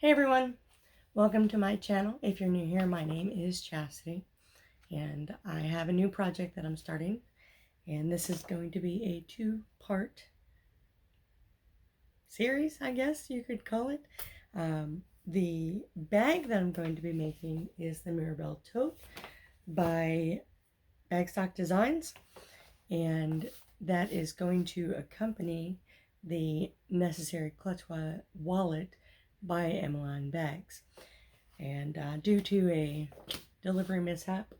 Hey everyone, welcome to my channel. If you're new here, my name is Chastity and I have a new project that I'm starting, and this is going to be a two-part series, I guess you could call it. The bag that I'm going to be making is the Maribel Tote by Bagstock Designs, and that is going to accompany the Necessary Clutch Wallet by Emmaline Bags. And due to a delivery mishap,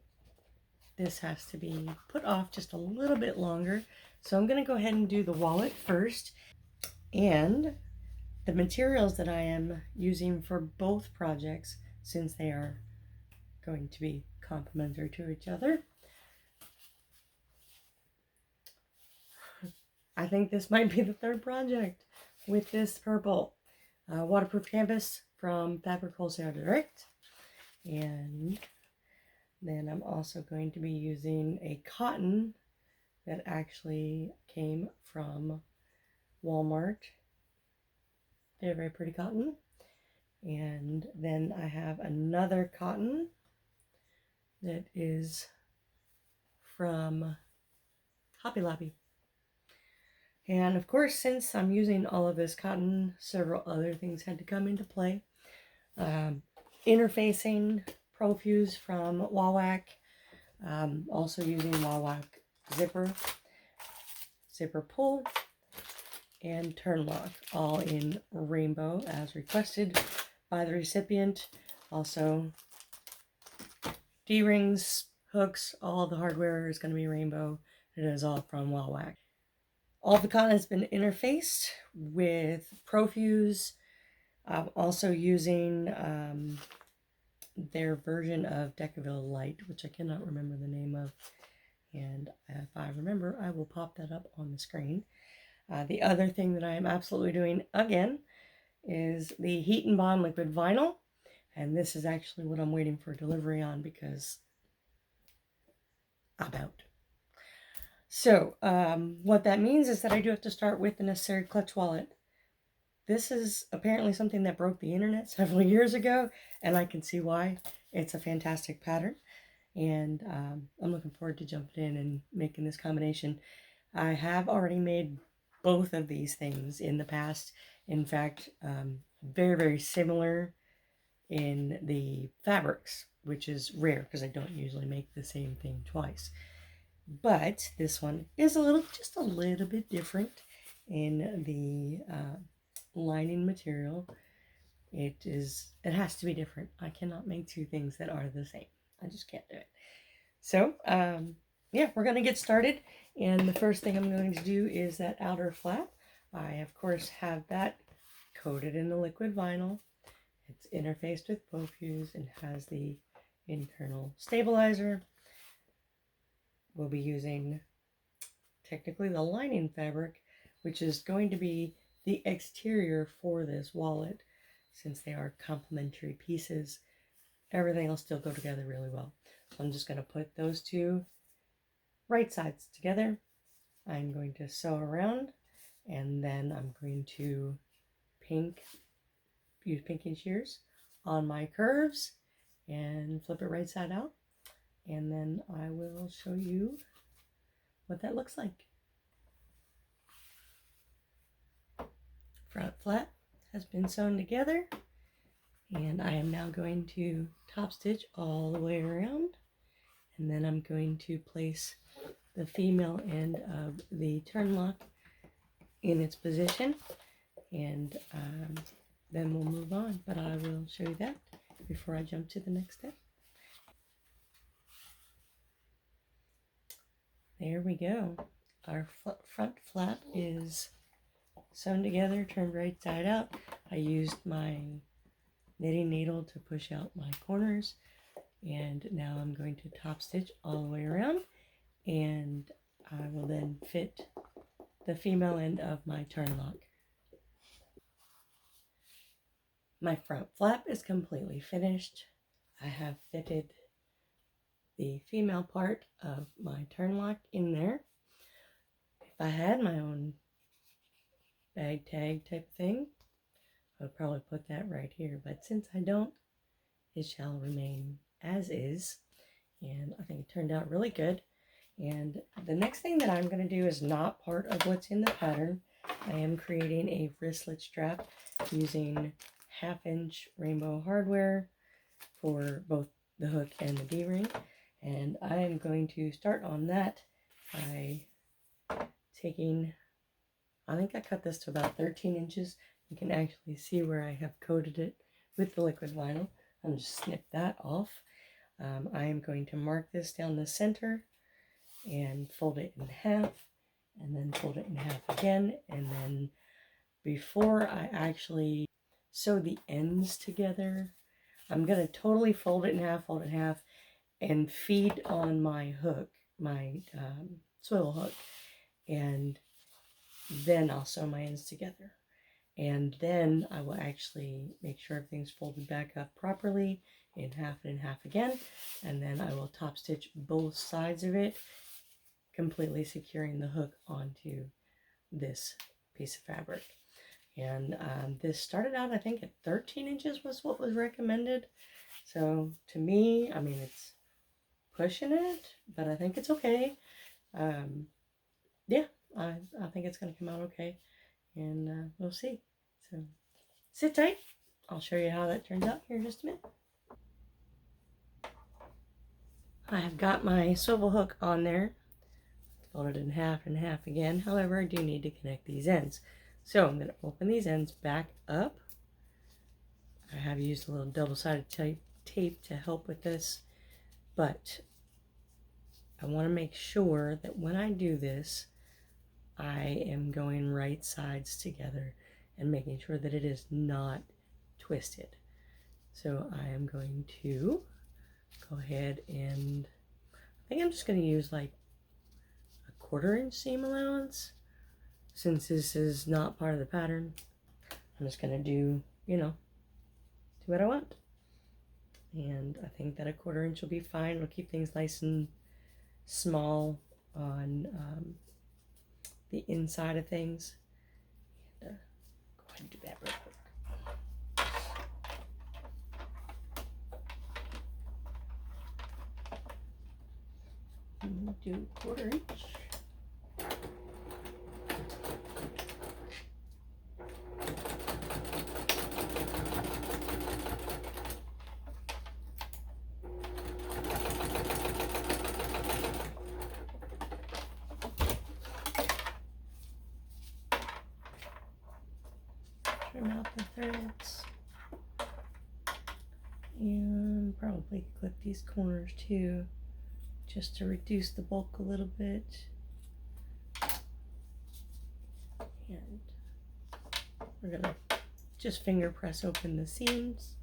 this has to be put off just a little bit longer. So I'm going to go ahead and do the wallet first. And the materials that I am using for both projects, since they are going to be complementary to each other, I think this might be the third project with this purple waterproof canvas from Fabric Wholesale Direct. And then I'm also going to be using a cotton that actually came from Walmart. Very, very pretty cotton. And then I have another cotton that is from Hobby Lobby. And of course, since I'm using all of this cotton, several other things had to come into play. Interfacing Profuse from Wawak, also using Wawak zipper pull, and turn lock, all in rainbow as requested by the recipient. Also, D-rings, hooks, all the hardware is going to be rainbow. It is all from Wawak. All the cotton has been interfaced with Profuse. I'm also using their version of Decaville Light, which I cannot remember the name of. And if I remember, I will pop that up on the screen. The other thing that I am absolutely doing again is the Heat and Bond liquid vinyl. And this is actually what I'm waiting for delivery on because I'm out. So what that means is that I do have to start with the Necessary Clutch Wallet. This is apparently something that broke the internet several years ago, and I can see why. It's a fantastic pattern, and I'm looking forward to jumping in and making this combination. I have already made both of these things in the past. In fact, very, very similar in the fabrics, which is rare because I don't usually make the same thing twice. But this one is just a little bit different in the lining material. It has to be different. I cannot make two things that are the same. I just can't do it. So yeah, we're going to get started. And the first thing I'm going to do is that outer flap. I, of course, have that coated in the liquid vinyl. It's interfaced with Profuse and has the internal stabilizer. We'll be using technically the lining fabric, which is going to be the exterior for this wallet. Since they are complementary pieces, everything will still go together really well. So I'm just going to put those two right sides together. I'm going to sew around, and then I'm going to use pinking shears on my curves and flip it right side out. And then I will show you what that looks like. Front flap has been sewn together, and I am now going to top stitch all the way around, and then I'm going to place the female end of the turn lock in its position, and then we'll move on, but I will show you that before I jump to the next step. There we go. Our front flap is sewn together, turned right side out. I used my knitting needle to push out my corners, and now I'm going to top stitch all the way around, and I will then fit the female end of my turn lock. My front flap is completely finished. I have fitted the female part of my turn lock in there. If I had my own bag tag type thing, I would probably put that right here, but since I don't, it shall remain as is. And I think it turned out really good. And the next thing that I'm going to do is not part of what's in the pattern. I am creating a wristlet strap using 1/2-inch rainbow hardware for both the hook and the D-ring. And I am going to start on that by taking, I think I cut this to about 13 inches. You can actually see where I have coated it with the liquid vinyl. I'm just snip that off. I am going to mark this down the center and fold it in half, and then fold it in half again. And then before I actually sew the ends together, I'm going to totally fold it in half, and feed on my hook, my swivel hook, and then I'll sew my ends together. And then I will actually make sure everything's folded back up properly in half and in half again. And then I will top stitch both sides of it, completely securing the hook onto this piece of fabric. And this started out, I think, at 13 inches was what was recommended. So to me, I mean, it's pushing it, but I think it's okay. Yeah, I think it's going to come out okay. And we'll see. So sit tight. I'll show you how that turns out here in just a minute. I have got my swivel hook on there. Fold it in half and half again. However, I do need to connect these ends. So I'm going to open these ends back up. I have used a little double-sided tape to help with this, but I want to make sure that when I do this, I am going right sides together and making sure that it is not twisted. So I am going to go ahead and I think I'm just going to use like a 1/4 inch seam allowance. Since this is not part of the pattern, I'm just going to do, do what I want. And I think that a 1/4 inch will be fine. It'll keep things nice and small on the inside of things. And, go ahead and do that real quick. And do 1/4 inch. Trim out the threads. And probably clip these corners too, just to reduce the bulk a little bit. And we're gonna just finger press open the seams,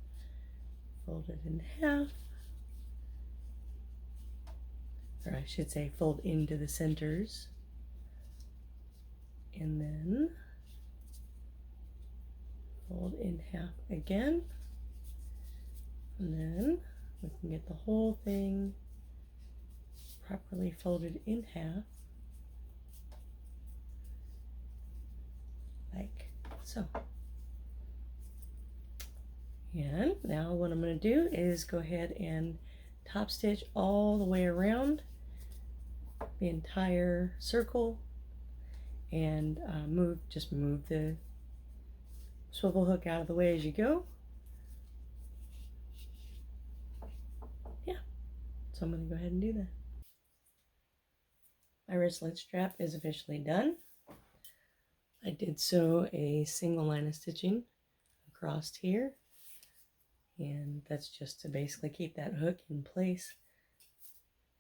fold it in half, or I should say fold into the centers, and then fold in half again, and then we can get the whole thing properly folded in half, like so. And now what I'm going to do is go ahead and top stitch all the way around the entire circle, and just move the swivel hook out of the way as you go. Yeah, so I'm going to go ahead and do that. My wristlet strap is officially done. I did sew a single line of stitching across here, and that's just to basically keep that hook in place.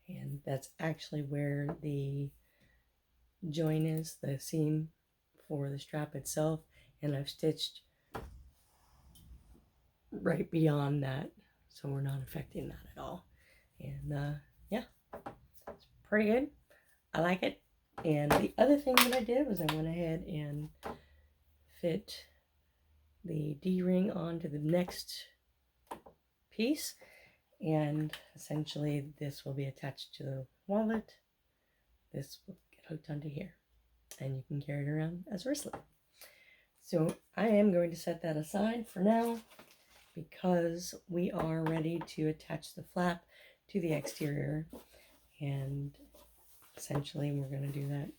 And that's actually where the join is, the seam for the strap itself, and I've stitched right beyond that, so we're not affecting that at all. And yeah, it's pretty good. I like it. And the other thing that I did was I went ahead and fit the D-ring onto the next piece, and essentially this will be attached to the wallet. This will get hooked onto here, and you can carry it around as a wristlet. So I am going to set that aside for now because we are ready to attach the flap to the exterior, and essentially we're going to do that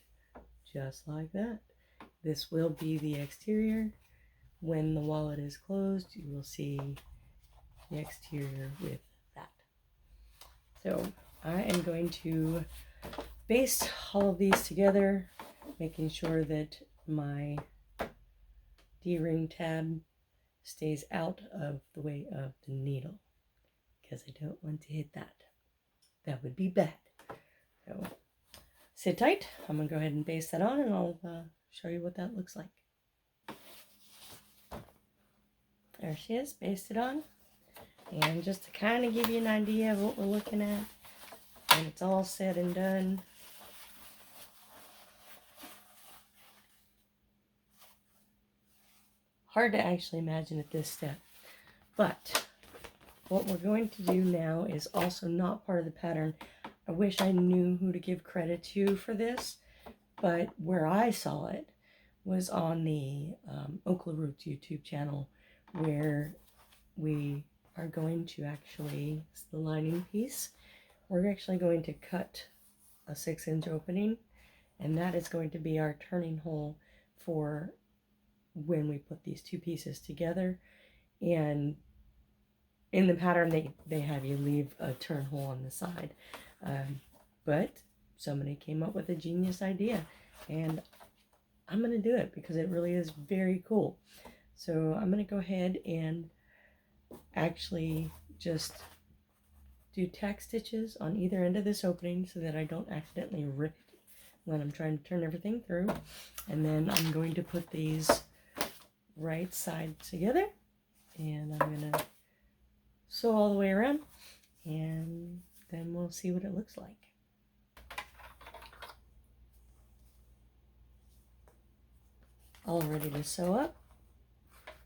just like that. This will be the exterior. When the wallet is closed, you will see the exterior with that. So I am going to baste all of these together, making sure that my D-ring tab stays out of the way of the needle, because I don't want to hit that. That would be bad. So sit tight. I'm going to go ahead and baste that on, and I'll show you what that looks like. There she is, basted on. And just to kind of give you an idea of what we're looking at when it's all said and done, hard to actually imagine at this step. But what we're going to do now is also not part of the pattern. I wish I knew who to give credit to for this, but where I saw it was on the Okla Roots YouTube channel, where we are going to actually, it's the lining piece, we're actually going to cut a 6-inch opening, and that is going to be our turning hole for when we put these two pieces together. And in the pattern they have you leave a turn hole on the side, but somebody came up with a genius idea, and I'm going to do it because it really is very cool. So I'm going to go ahead and actually just do tack stitches on either end of this opening so that I don't accidentally rip it when I'm trying to turn everything through. And then I'm going to put these right sides together, and I'm going to sew all the way around, and then we'll see what it looks like. All ready to sew up,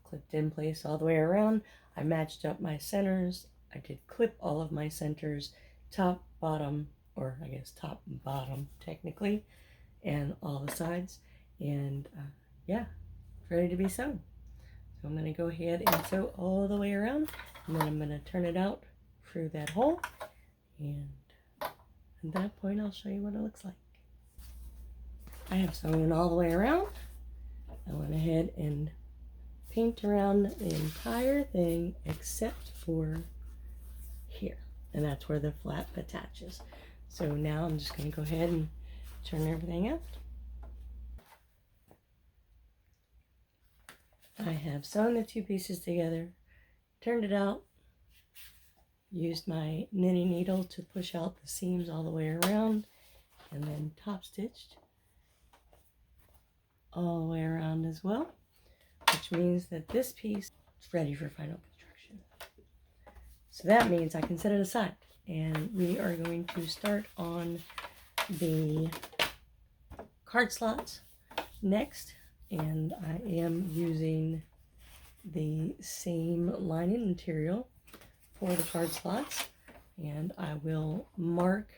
clipped in place all the way around. I matched up my centers. I did clip all of my centers, top, bottom, or I guess top and bottom technically, and all the sides, and yeah, it's ready to be sewn. So I'm going to go ahead and sew all the way around, and then I'm going to turn it out through that hole, and at that point I'll show you what it looks like. I have sewn all the way around. I went ahead and paint around the entire thing except for here, and that's where the flap attaches. So now I'm just going to go ahead and turn everything out. I have sewn the two pieces together, turned it out, used my knitting needle to push out the seams all the way around, and then top stitched all the way around as well, which means that this piece is ready for final construction. So that means I can set it aside, and we are going to start on the card slots next. And I am using the same lining material for the card slots, and I will mark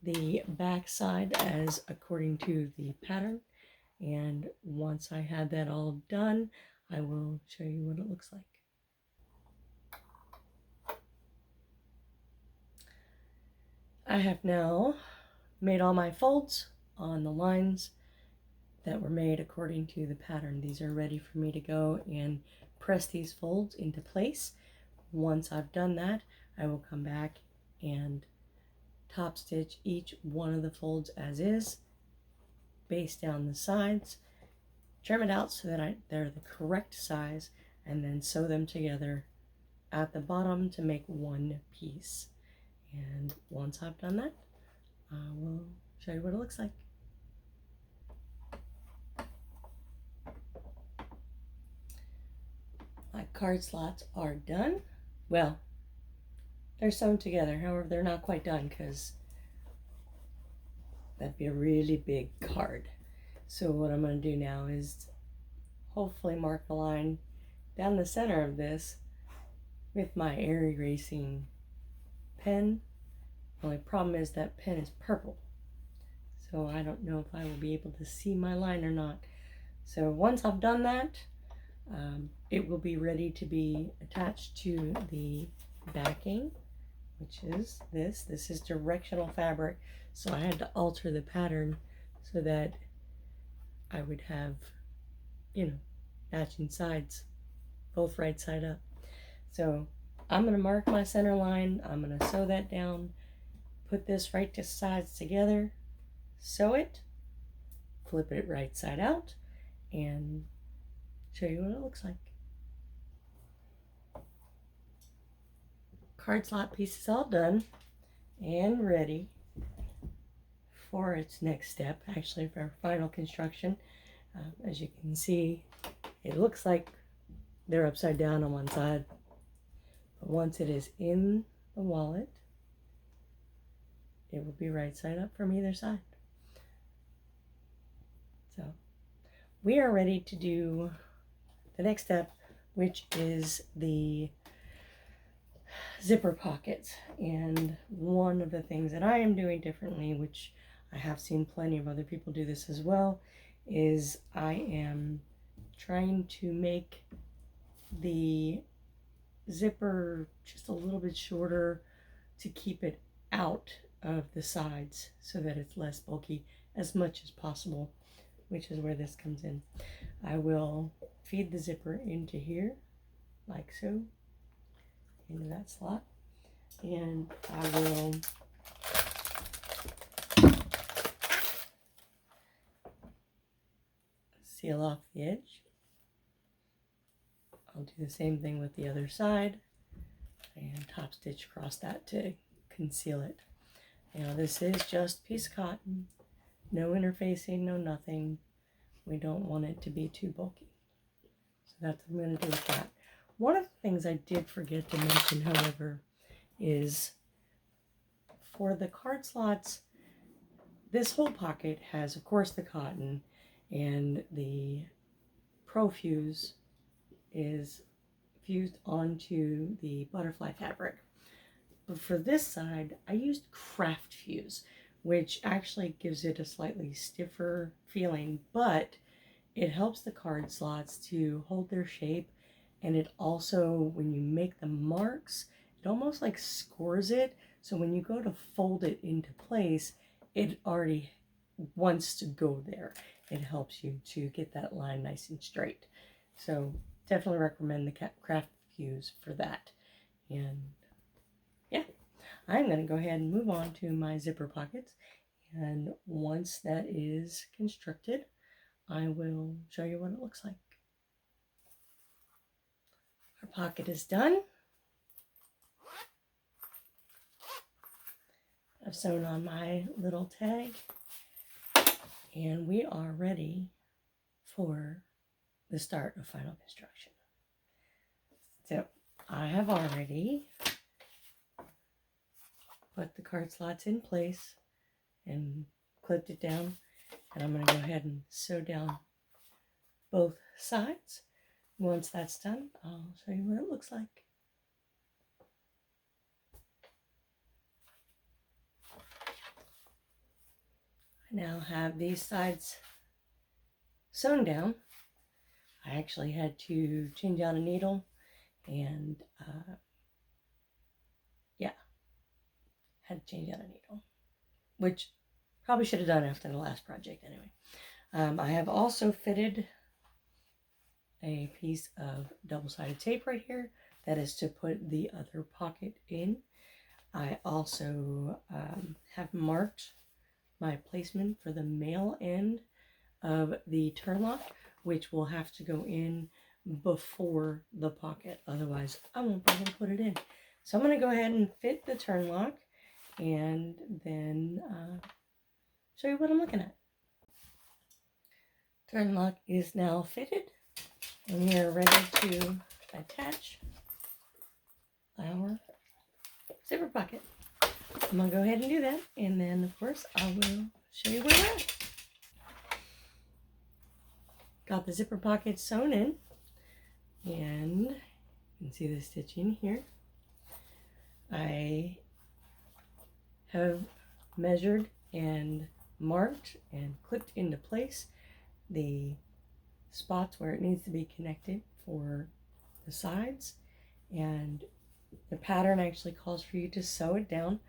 the back side as according to the pattern, and once I have that all done, I will show you what it looks like. I have now made all my folds on the lines that were made according to the pattern. These are ready for me to go and press these folds into place. Once I've done that, I will come back and top stitch each one of the folds as is, baste down the sides, trim it out so that they're the correct size, and then sew them together at the bottom to make one piece. And once I've done that, I will show you what it looks like. My card slots are done. Well, they're sewn together. However, they're not quite done because that'd be a really big card. So what I'm going to do now is hopefully mark a line down the center of this with my air erasing pen. The only problem is that pen is purple, so I don't know if I will be able to see my line or not. So once I've done that, it will be ready to be attached to the backing, which is this. This is directional fabric, so I had to alter the pattern so that I would have, matching sides, both right side up. So I'm going to mark my center line. I'm going to sew that down, put this right to sides together, sew it, flip it right side out, and show you what it looks like. Card slot piece is all done and ready for its next step, actually for final construction. As you can see, it looks like they're upside down on one side, but once it is in the wallet, it will be right side up from either side. So we are ready to do the next step, which is the zipper pockets. And one of the things that I am doing differently, which I have seen plenty of other people do this as well, is I am trying to make the zipper just a little bit shorter to keep it out of the sides so that it's less bulky as much as possible, which is where this comes in. I will feed the zipper into here, like so, into that slot, and I will seal off the edge. I'll do the same thing with the other side and top stitch across that to conceal it. Now this is just a piece of cotton, no interfacing, no nothing. We don't want it to be too bulky. So that's what I'm going to do with that. One of the things I did forget to mention, however, is for the card slots, this whole pocket has, of course, the cotton, and the Pro-Fuse is fused onto the butterfly fabric. But for this side, I used Craft Fuse, which actually gives it a slightly stiffer feeling, but it helps the card slots to hold their shape, and it also, when you make the marks, it almost like scores it, so when you go to fold it into place, it already wants to go there. It helps you to get that line nice and straight. So definitely recommend the Craft Fuse for that. And yeah, I'm going to go ahead and move on to my zipper pockets, and once that is constructed, I will show you what it looks like. Our pocket is done. I've sewn on my little tag, and we are ready for the start of final construction. So I have already put the card slots in place and clipped it down, and I'm going to go ahead and sew down both sides. Once that's done, I'll show you what it looks like. I now have these sides sewn down. I actually had to change out a needle, and had to change out a needle, which probably should have done after the last project anyway. I have also fitted a piece of double-sided tape right here. That is to put the other pocket in. I also have marked my placement for the male end of the turn lock, which will have to go in before the pocket. Otherwise, I won't be able to put it in. So I'm going to go ahead and fit the turn lock and then show you what I'm looking at. Turn lock is now fitted, and we are ready to attach our zipper pocket. I'm going to go ahead and do that, and then of course I will show you where we're at. Got the zipper pocket sewn in, and you can see the stitching here. I have measured and marked and clipped into place the spots where it needs to be connected for the sides, and the pattern actually calls for you to sew it down,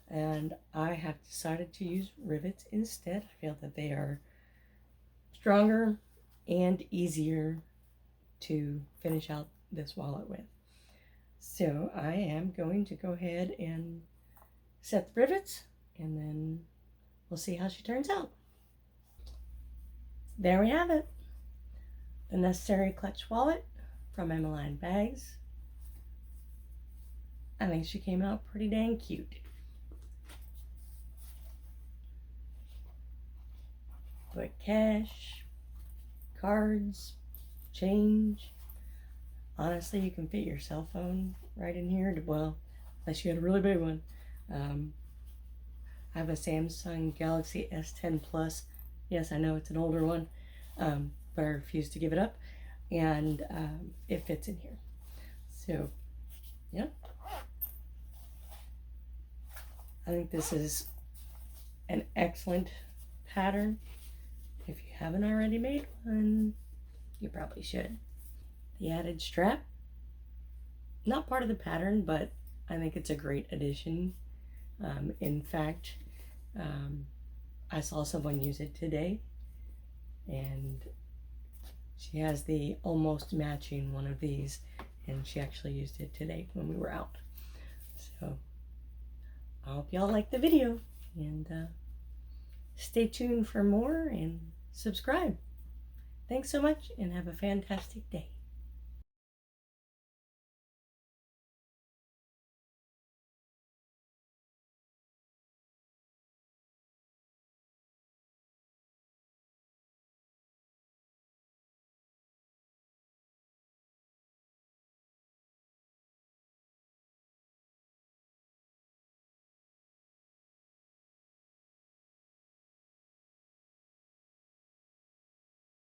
and I have decided to use rivets instead. I feel that they are stronger and easier to finish out this wallet with. So I am going to go ahead and set the rivets, and then we'll see how she turns out. There we have it. The necessary clutch wallet from Emmaline Bags. I think she came out pretty dang cute. Put cash, cards, change. Honestly, you can fit your cell phone right in here. Well, unless you had a really big one. I have a Samsung Galaxy S10 Plus. Yes, I know it's an older one, but I refuse to give it up, and it fits in here. So, yeah. I think this is an excellent pattern. If you haven't already made one, you probably should. The added strap, not part of the pattern, but I think it's a great addition. In fact, I saw someone use it today, and she has the almost matching one of these, and she actually used it today when we were out. So I hope y'all like the video, and stay tuned for more and subscribe. Thanks so much, and have a fantastic day.